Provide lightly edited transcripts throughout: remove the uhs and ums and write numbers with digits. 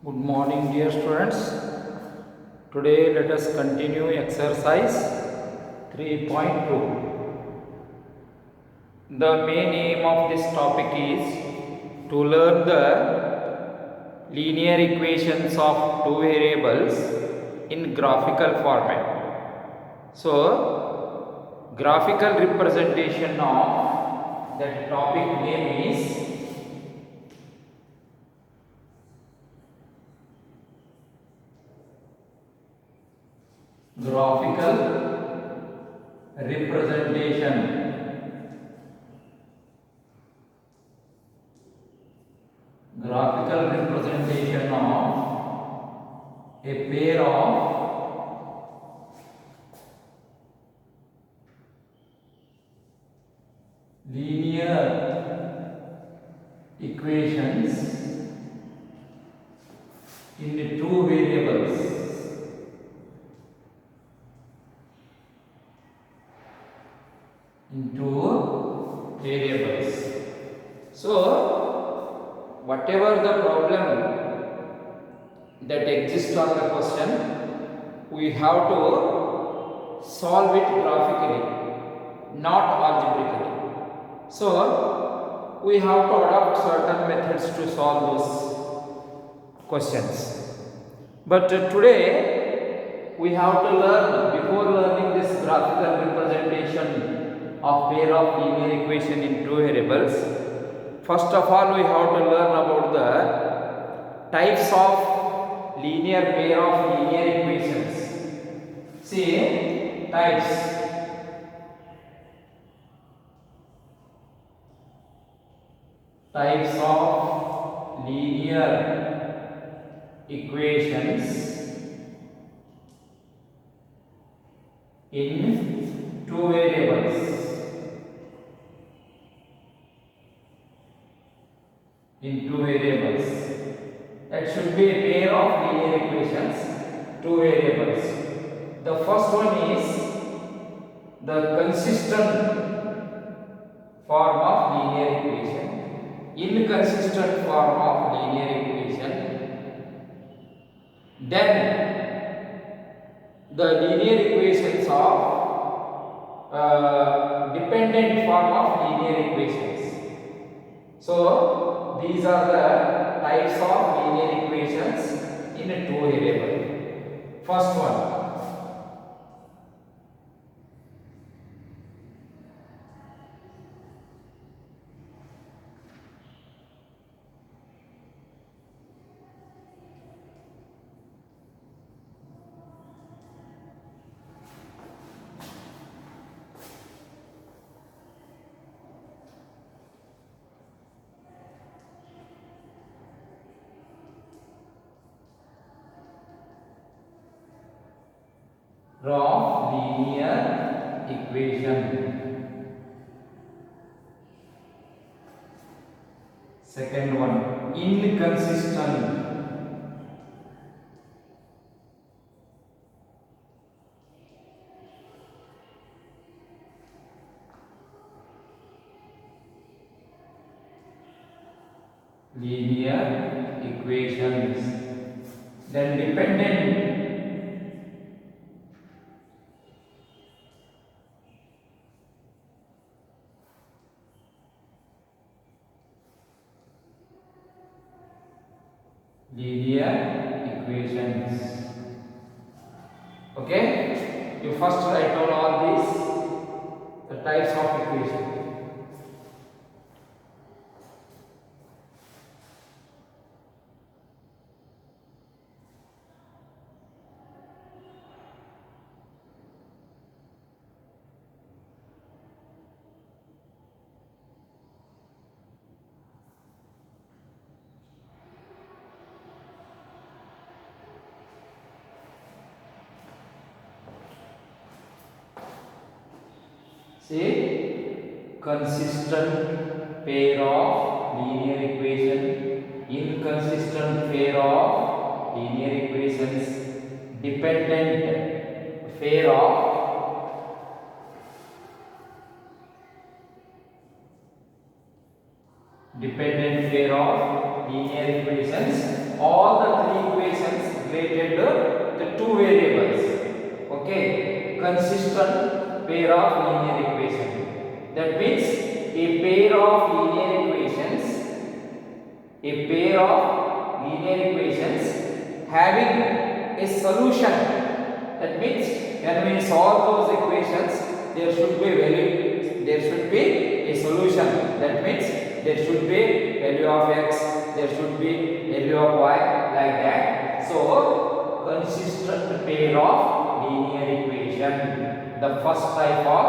Good morning, dear students. Today let us continue exercise 3.2. The main aim of this topic is to learn the linear equations of two variables in graphical format. So, graphical representation of that topic name is graphical representation. Graphical representation of a pair of linear equations in the two variables. Into variables. So, whatever the problem that exists on the question, we have to solve it graphically, not algebraically. So, we have to adopt certain methods to solve those questions. But today, we have to learn, before learning this graphical representation of pair of linear equation in two variables, first of all we have to learn about the types of linear pair of linear equations. See, types. Types of linear equations in two variables. In two variables. That should be a pair of linear equations, two variables. The first one is the consistent form of linear equation. Inconsistent form of linear equation. Then the linear equations of dependent form of linear equations. So, these are the types of linear equations in a two variable. First one. Of linear equation. Second one, inconsistent. Linear equations. Then dependent. Linear equations. Okay, you first write down all these, the types of equation. See, consistent pair of linear equation, inconsistent pair of linear equations, dependent pair of linear equations, all the three equations related to the two variables. Okay, consistent pair of linear equation. That means a pair of linear equations, having a solution. That means when we solve those equations, there should be a solution. That means there should be value of x, there should be value of y, like that. So consistent pair of linear equation, the first type of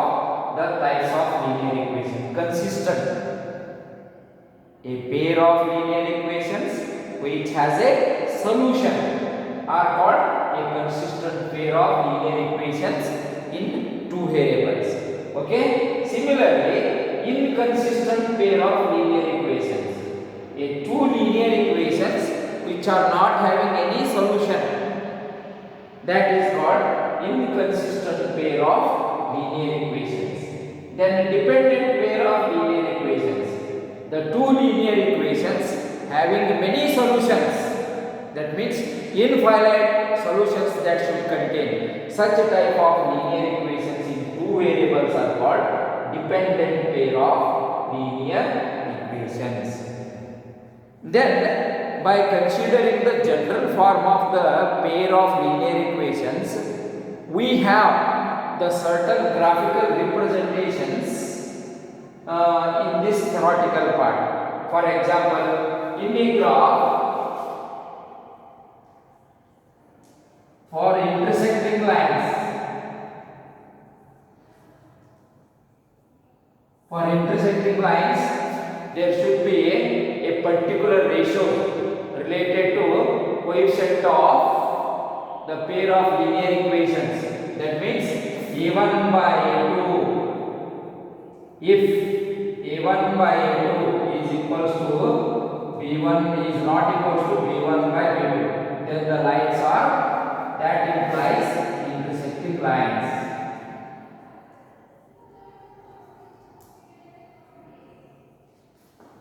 the types of linear equation. Consistent, a pair of linear equations which has a solution are called a consistent pair of linear equations in two variables. Okay, similarly, inconsistent pair of linear equations, a two linear equations which are not having any solution, that is called inconsistent pair of linear equations. Then dependent pair of linear equations, the two linear equations having many solutions, that means infinite solutions that should contain. Such a type of linear equations in two variables are called dependent pair of linear equations. Then, by considering the general form of the pair of linear equations, we have the certain graphical representations in this theoretical part. For example, in a graph, for intersecting lines, there should be a particular ratio related to coefficient of the pair of linear equations. That means a1 by a2. If a1 by a2 is equals to b1 is not equals to b1 by b2, then the lines are, that implies intersecting lines.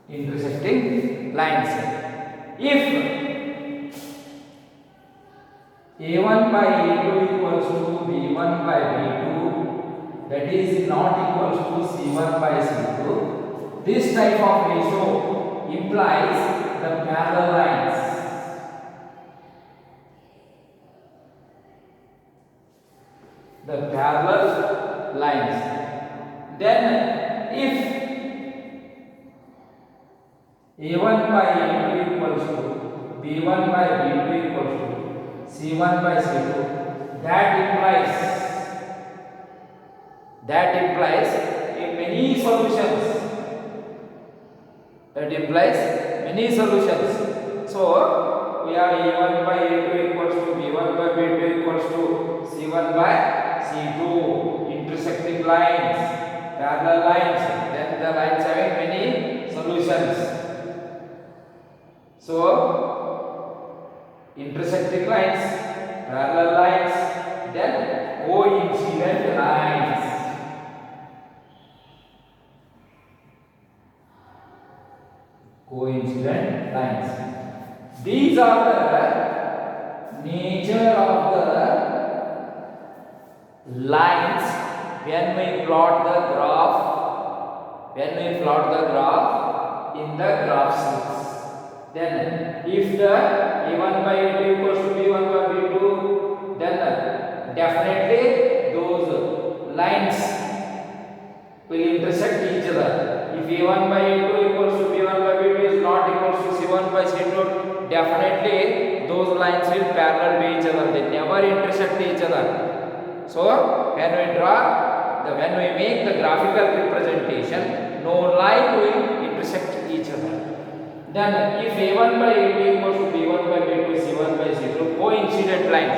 Intersecting lines. If a1 by a2 equals to b1 by b2, that is not equals to c1 by c2, this type of ratio implies the parallel lines. The parallel lines. Then if a1 by a2 equals to b1 by b2 equals to c1 by c2, that implies a many solutions. So we have a1 by a2 equals to b1 by b2 equals to c1 by c2, intersecting lines, parallel lines. Then the lines having many solutions. So intersecting lines, parallel lines, then coincident lines. These are the nature of the lines when we plot the graph in the graph sheets. Then if the a1 by a2 equals to b1 by b2, then definitely those lines will intersect each other. If a1 by a2 equals to b1 by b2 is not equals to c1 by c2, definitely those lines will parallel to each other. They never intersect each other. So when we make the graphical representation, no line will intersect each other. Then if a1 by a2 equals to b1 by b2, c1 by c2, coincident lines,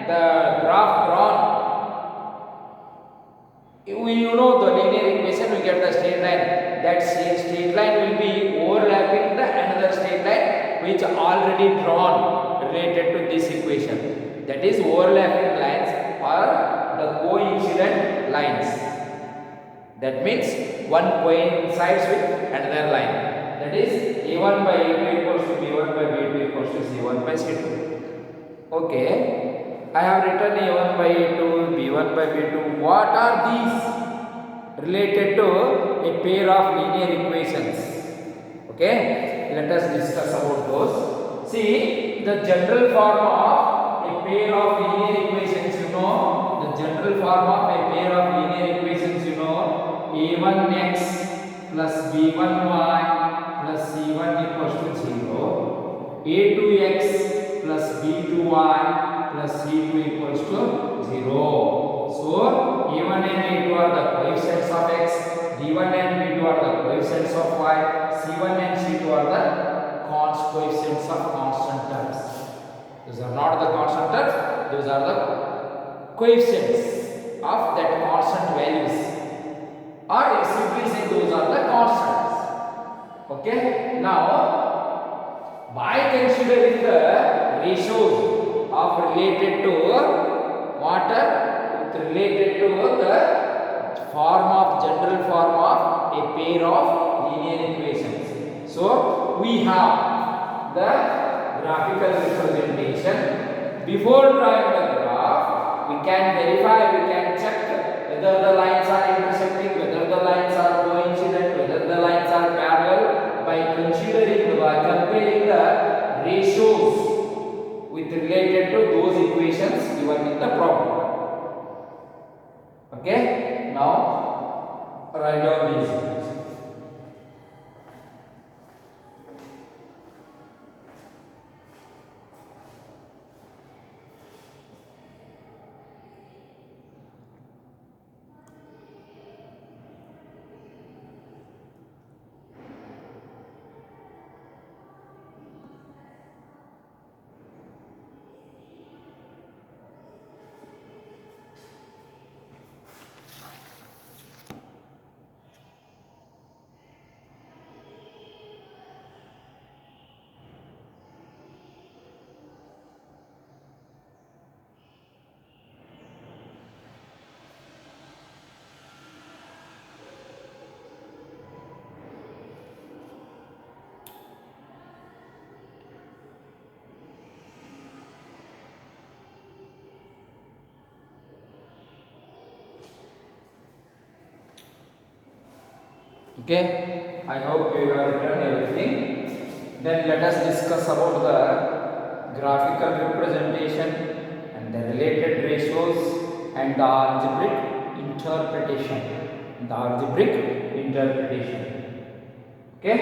the graph drawn, you know the linear equation, we get the straight line. That straight line will be overlapping the another straight line which already drawn related to this equation. That is overlapping lines or the coincident lines. That means one coincides with another line. that is A1 by A2 equals to B1 by B2 equals to C1 by C2. Okay, I have written A1 by A2, B1 by B2. What are these? Related to a pair of linear equations. Okay, let us discuss about those. See, the general form of a pair of linear equations, you know, the general form of a pair of linear equations, you know, a1x plus b1y plus c1 equals to 0, a2x plus b2y plus c2 equals to 0. So, a1 and a2 are the coefficients of x, b1 and b2 are the coefficients of y, c1 and c2 are the coefficients of constant terms. Those are not the constant terms, those are the coefficients of that constant values, or simply say those are the constants. Okay, now by considering the ratios of related to water, related to the form of general form of a pair of linear equations. So we have the graphical representation. Before drawing the graph, we can verify, we can check whether the lines are intersecting, whether the lines are coincident, whether the lines are parallel by considering, by comparing the ratios with related to those equations given in the problem. Okay, now write down these. Okay, I hope you have written everything. Then let us discuss about the graphical representation and the related ratios and the algebraic interpretation. Okay.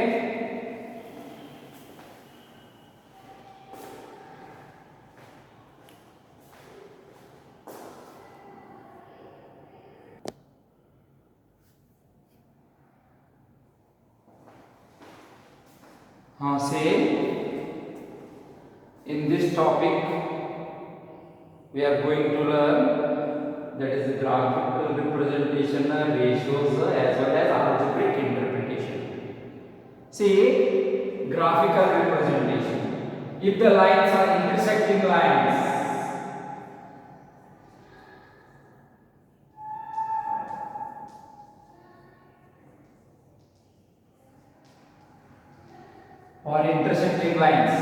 Say in this topic we are going to learn, that is graphical representation, ratios as well as algebraic interpretation. See, graphical representation. If the lines are intersecting lines, or intersecting lines.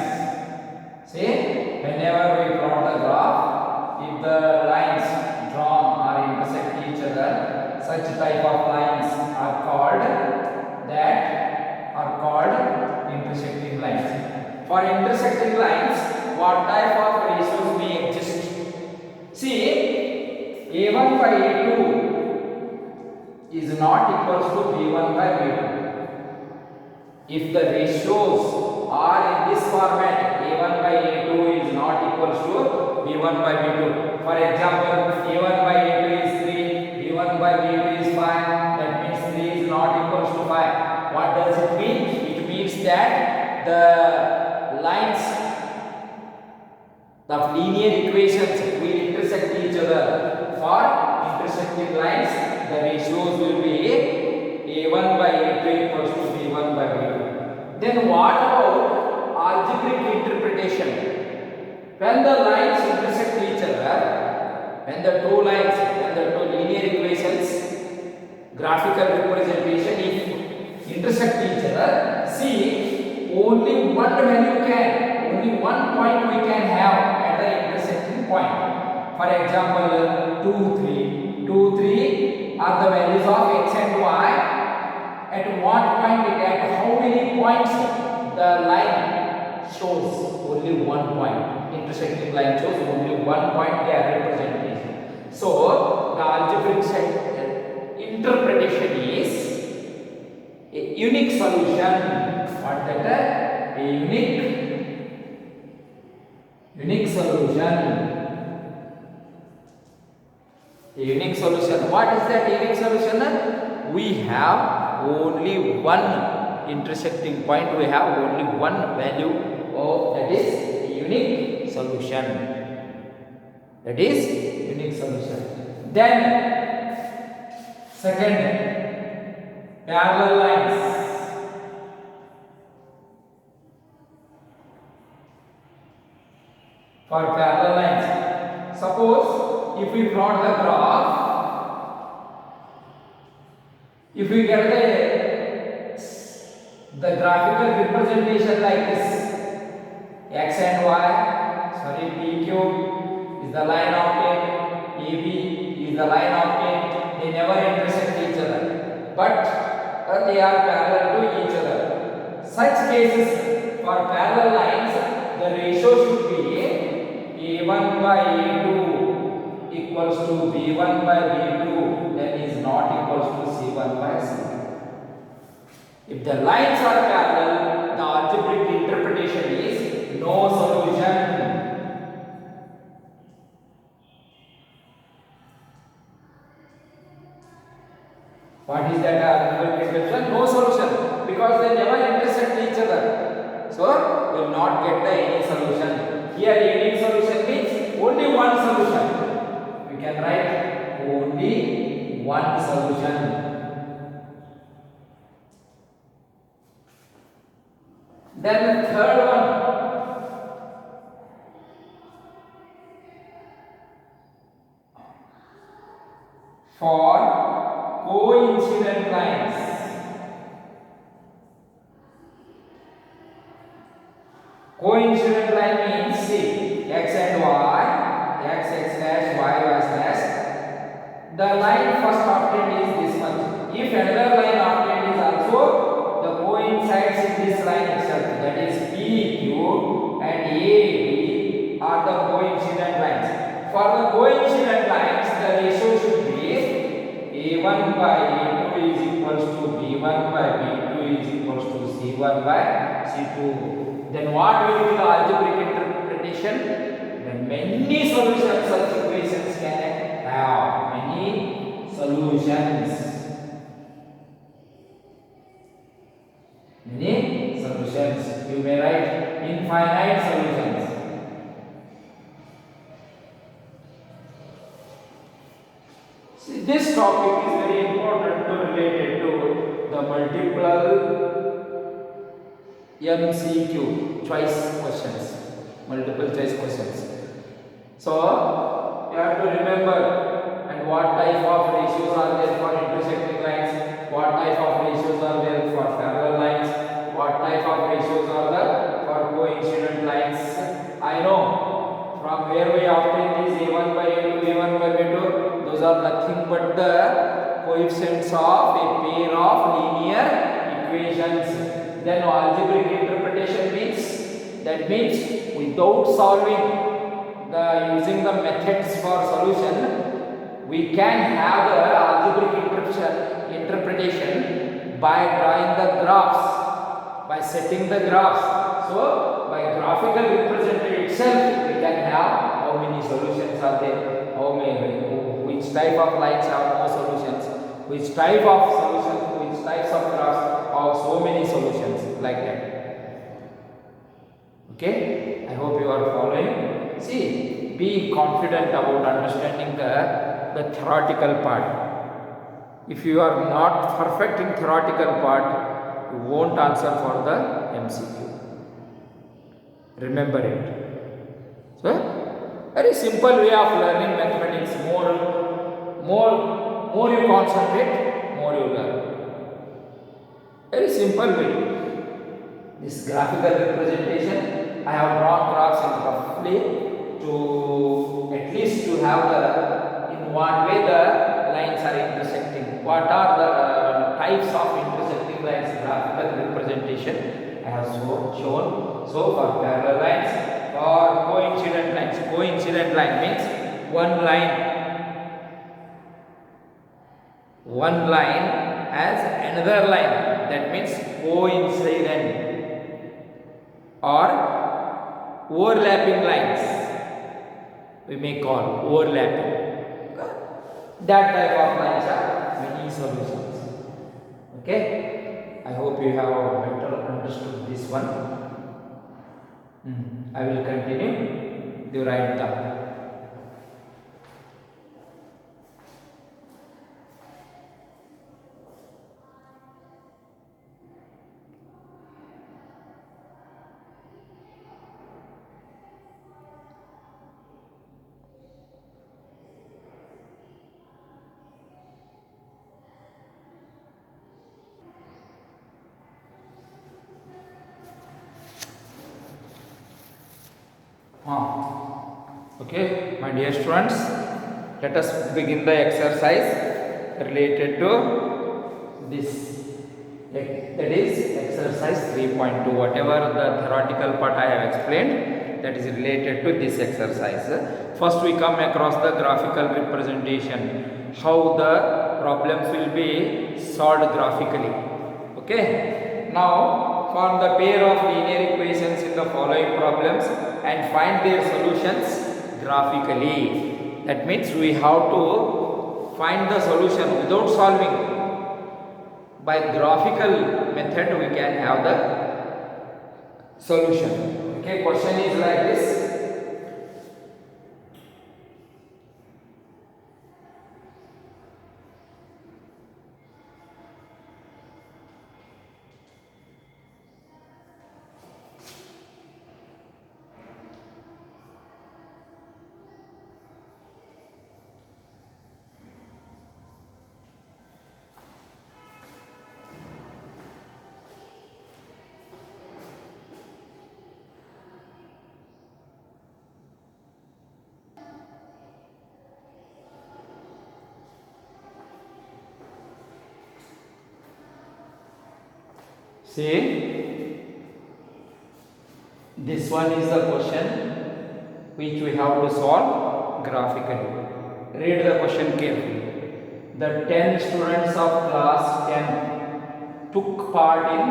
See, whenever we plot the graph, if the lines drawn are intersect each other, such type of lines are called intersecting lines. For intersecting lines, what type of ratios may exist? See, A1 by A2 is not equals to B1 by B2. If the ratios are in this format, A1 by A2 is not equals to B1 by B2. For example, A1 by A2 is 3, B1 by B2 is 5, that means 3 is not equals to 5. What does it mean? It means that the lines of linear equations will intersect each other. For intersecting lines, the ratios will be A1 by A2 equals to B1 by B2. Then what about algebraic interpretation? When the lines intersect each other, when the two linear equations, graphical representation, if intersect each other, see one value can, only one point we can have at the intersecting point. For example, 2, 3. 2, 3 are the values of x and y. At what point it at how many points the line shows only one point. Intersecting line shows only one point they are representing. So the algebraic interpretation is a unique solution. What that? A unique solution. A unique solution. What is that unique solution? We have only one intersecting point. We have only one value. Oh, that is a unique solution. That is unique solution. Then, second, parallel lines. For parallel lines, suppose if we plot the graph, if we get the graphical representation like this, x and y, sorry, PQ is the line of plane, AB is the line of plane, they never intersect each other, but they are parallel to each other. Such cases, for parallel lines, the ratio should be A1 by A2 equals to B1 by B2, then is not equals to C1 by C2. If the lines are parallel, the algebraic interpretation is no solution. What is that algebraic interpretation? No solution, because they never intersect each other. So, will not get the any solution. Here, unique solution means only one solution. We can write only one solution. Then the third one, for coincident lines. Coincident line means, see, x and y, x slash y slash. The line first obtained is this much. If another line obtained is also the coincides in this line itself, that is PQ and AB are the coincident lines. For the coincident lines, the ratio should be A1 by A2 is equals to B1 by B2 is equals to C1 by C2. Then what will be the algebraic interpretation? Then many solutions such equations can have. Many solutions. Many solutions. You may write infinite solutions. See, this topic is very important to relate to the multiple MCQ choice questions, multiple choice questions. So you have to remember and what type of ratios are there for intersecting lines, what type of ratios are there for parallel lines, what type of ratios are there for coincident lines. I know from where we obtain these A1 by A2, A1 by A2, those are nothing but the coefficients of a pair of linear equations. Then algebraic interpretation means without solving using the methods for solution, we can have the algebraic interpretation by drawing the graphs, by setting the graphs. So by graphical representation itself, we can have how many solutions are there, how many, which type of lines have no solutions, which type of solutions, which types of graphs. So many solutions like that. Okay, I hope you are following. See, be confident about understanding the theoretical part. If you are not perfect in theoretical part, you won't answer for the MCQ. Remember it. So, very simple way of learning mathematics. More you concentrate, more you learn. Very simple way. this graphical representation, I have drawn graphs in roughly to at least to have the in what way the lines are intersecting. What are the types of intersecting lines? Graphical representation I have shown. So for parallel lines, for coincident lines. Coincident line means one line as another line, that means coincident, or overlapping lines we may call overlapping. That type of lines are many solutions. Okay, I hope you have better understood this one. I will continue. You write down. Okay, my dear students, let us begin the exercise related to this. That is exercise 3.2. Whatever the theoretical part I have explained, that is related to this exercise. First, we come across the graphical representation, how the problems will be solved graphically. Okay. Now, form the pair of linear equations in the following problems and find their solutions graphically. That means we have to find the solution without solving. By graphical method we can have the solution. Okay, question is like this. See, this one is the question which we have to solve graphically. Read the question carefully. The 10 students of class 10 took part in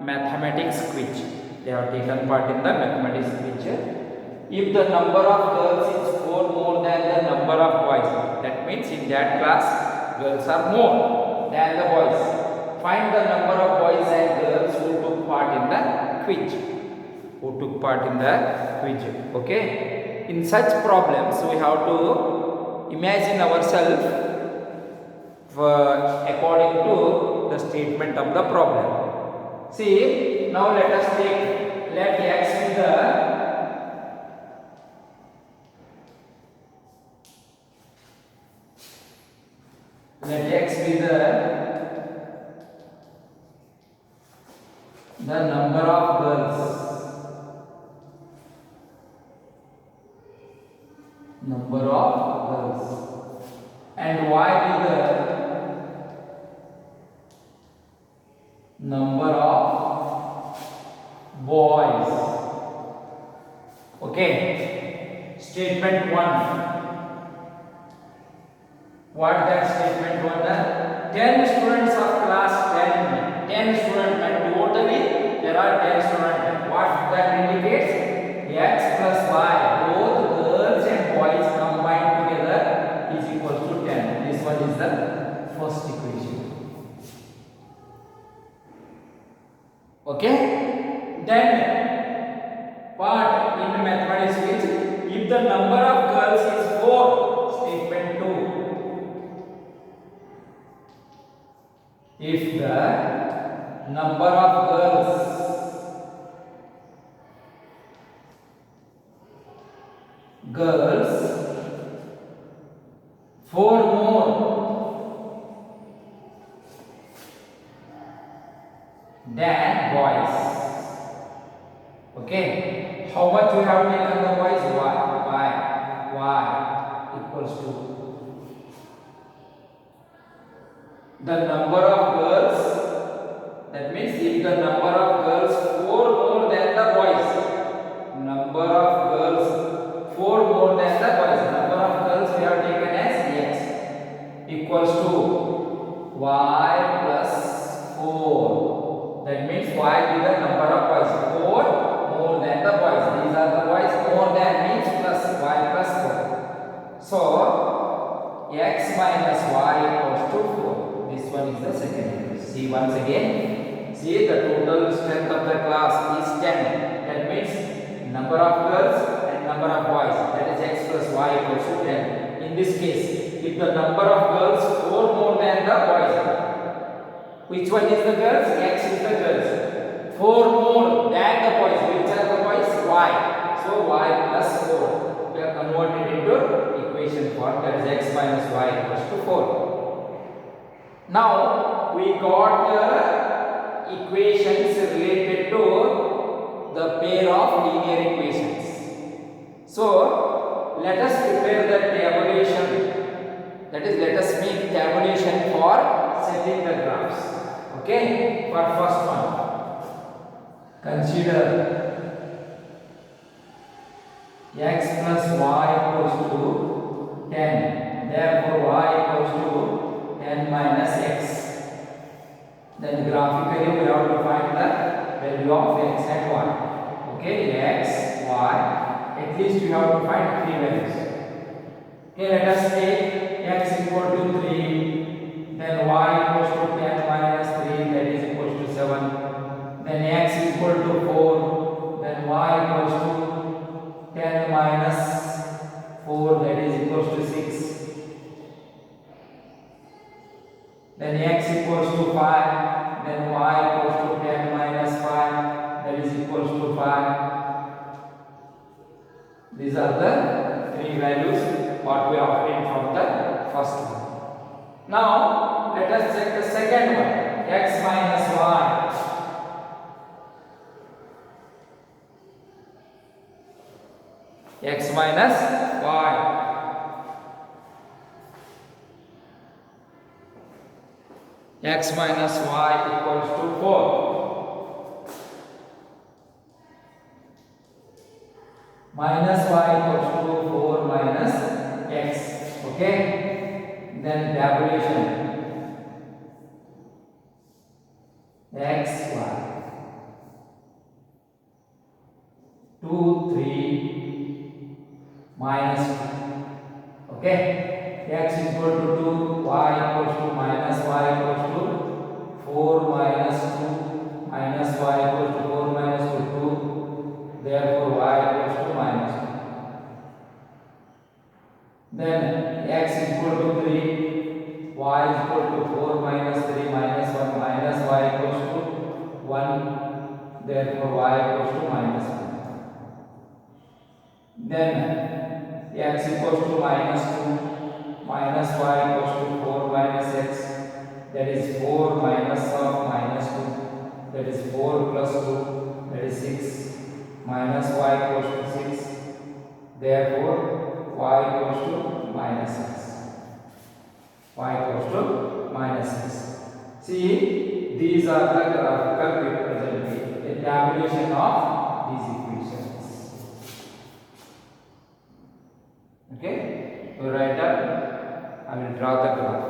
mathematics quiz. They have taken part in the mathematics quiz. If the number of girls is 4 more than the number of boys, that means in that class girls are more than the boys. Find the number of boys and girls who took part in the quiz. Okay. In such problems, we have to imagine ourselves according to the statement of the problem. See, now let us let x be the number of girls. And y be the number of boys. Okay. Statement 1. What that statement 1? 10 students of class 10 students, and totally there are 10 students. What that indicates? X plus y, both girls and boys combined together is equal to 10. This one is the first equation. Okay. Then part in mathematics is if the number of girls is 4, statement 2. If the number of girls 4 more than boys. Okay. How much we have taken the boys? Y equals to the number of girls. That means if the number of girls 4 more than the boys, number of girls 4 more than the boys, number of girls we have taken as x equals to y plus 4. That means y is the number of boys 4 more than the boys. These are the boys, more than means plus y plus 4. So x minus y equals to 4. This one is the second equation. See once again. See the total strength of the class is 10. That means number of girls and number of boys. That is x plus y equals to 10. In this case, if the number of girls 4 more than the boys, which one is the girls? X is the girls. 4 more than the boys. Which are the boys? Y. So y plus 4. We are converted into equation form. That is x minus y equals to 4. Now we got the equations related to the pair of linear equations. So let us prepare the tabulation. That is, let us make tabulation for setting the graphs. Okay, for first one, consider x plus y equals to 10. Therefore, y equals to 10 minus x. Then graphically we have to find the value of x and y. Okay, x, y. At least you have to find 3 values. Okay, let us take x equal to 3. Then y equals to 10 minus 3. That is equals to 7. Then x equal to 4. Then y equals to 10 minus 4. That is equals to 6. Then x equals to 5, then y equals to 10 minus 5, that is equals to 5. These are the 3 values what we have obtained from the first one. Now let us check the second one, x minus y. X minus y. X minus y equals to 4. Minus y equals to 4 minus x. Okay. Then tabulation. X, y. 2, 3 minus 2. Okay. X equal to 2, y equals to minus y equals to 4 minus 2, minus y equals to 4 minus 2, therefore y equals to minus 2. Then x equal to 3, y equal to 4 minus 3 minus 1, minus y equals to 1, therefore y equals to minus 1. Then x equals to minus 2, minus y equals to 4 minus x, that is 4 minus of minus 2, that is 4 plus 2, that is 6, minus y equals to 6, therefore y equals to minus 6. Y equals to minus 6. See, these are the graphical representation, the tabulation of these equations. Okay, you write up. I will draw the graph.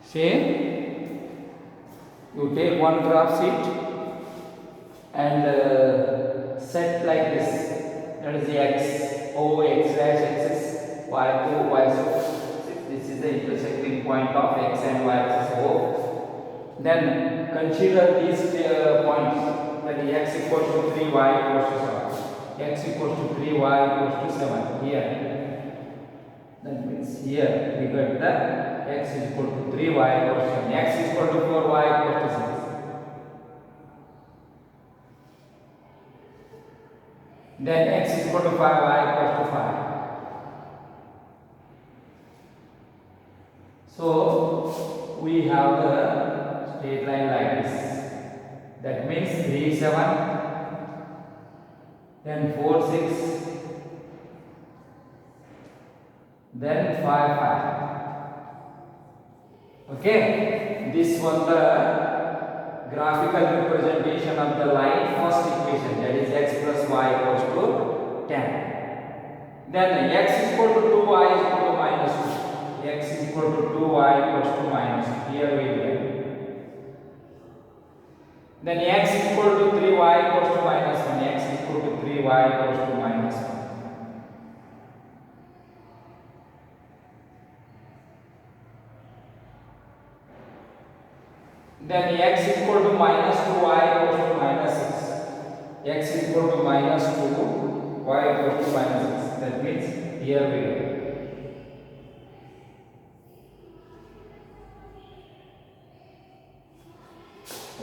Say, you take one graph sheet and set like this. That is the x, O, x dash, axis, y, O, y. So this is the intersecting point of x and y axis O. Then consider these points. That is x equals to 3, y equals to 7. X equals to 3, y equals to 7. Here. That means here we got the x is equal to 3, y equals to 7, x is equal to 4, y equals to 6. Then x is equal to 5, y equals to 5. So we have the straight line like this. That means 3, 7, then 4, 6, then 5, 5. Okay, this was the graphical representation of the line first equation, that is x plus y equals to 10. Then x is equal to 2, y is equal to minus 2. X is equal to 2, y equals to minus 2. Here we get. Then x is equal to 3, y equals to minus 1. X is equal to 3, y equals to minus 1. Then x is equal to minus 2, y equals to minus 6. X is equal to minus 2, y equals to minus 6. That means here we go.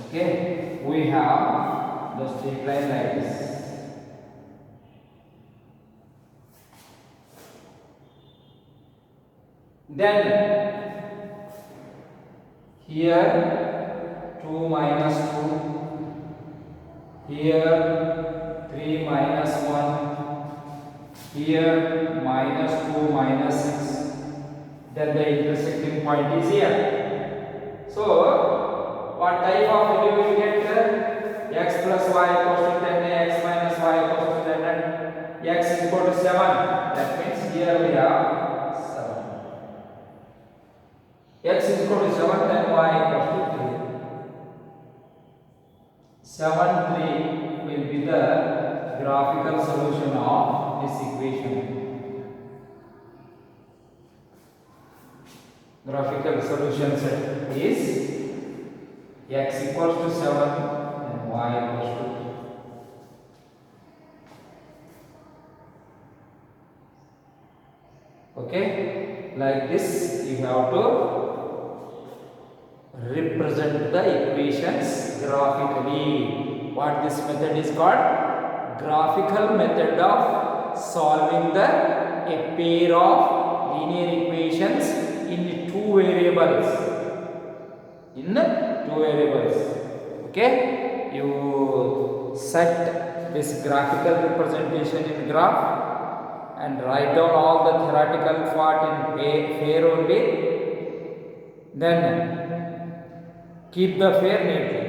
Okay, we have the straight line like this. Then here 2 minus 2, here 3 minus 1, here minus 2 minus 6, then the intersecting point is here. So what type of value we will get here? X plus y equals to 10, x minus y equals to 10, and x is equal to 7. That means here we have 7. X is equal to 7, then y equals to 3. 7, 3 will be the graphical solution of this equation. Graphical solution set is x equals to 7 and y equals to 3. Okay, like this you have to represent the equations graphically. What this method is called? Graphical method of solving a pair of linear equations in two variables. Okay, you set this graphical representation in graph and write down all the theoretical part in pair only. Then keep the pair neatly.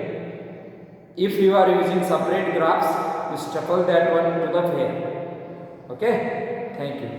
If you are using separate graphs, you staple that one to the pair. Okay, thank you.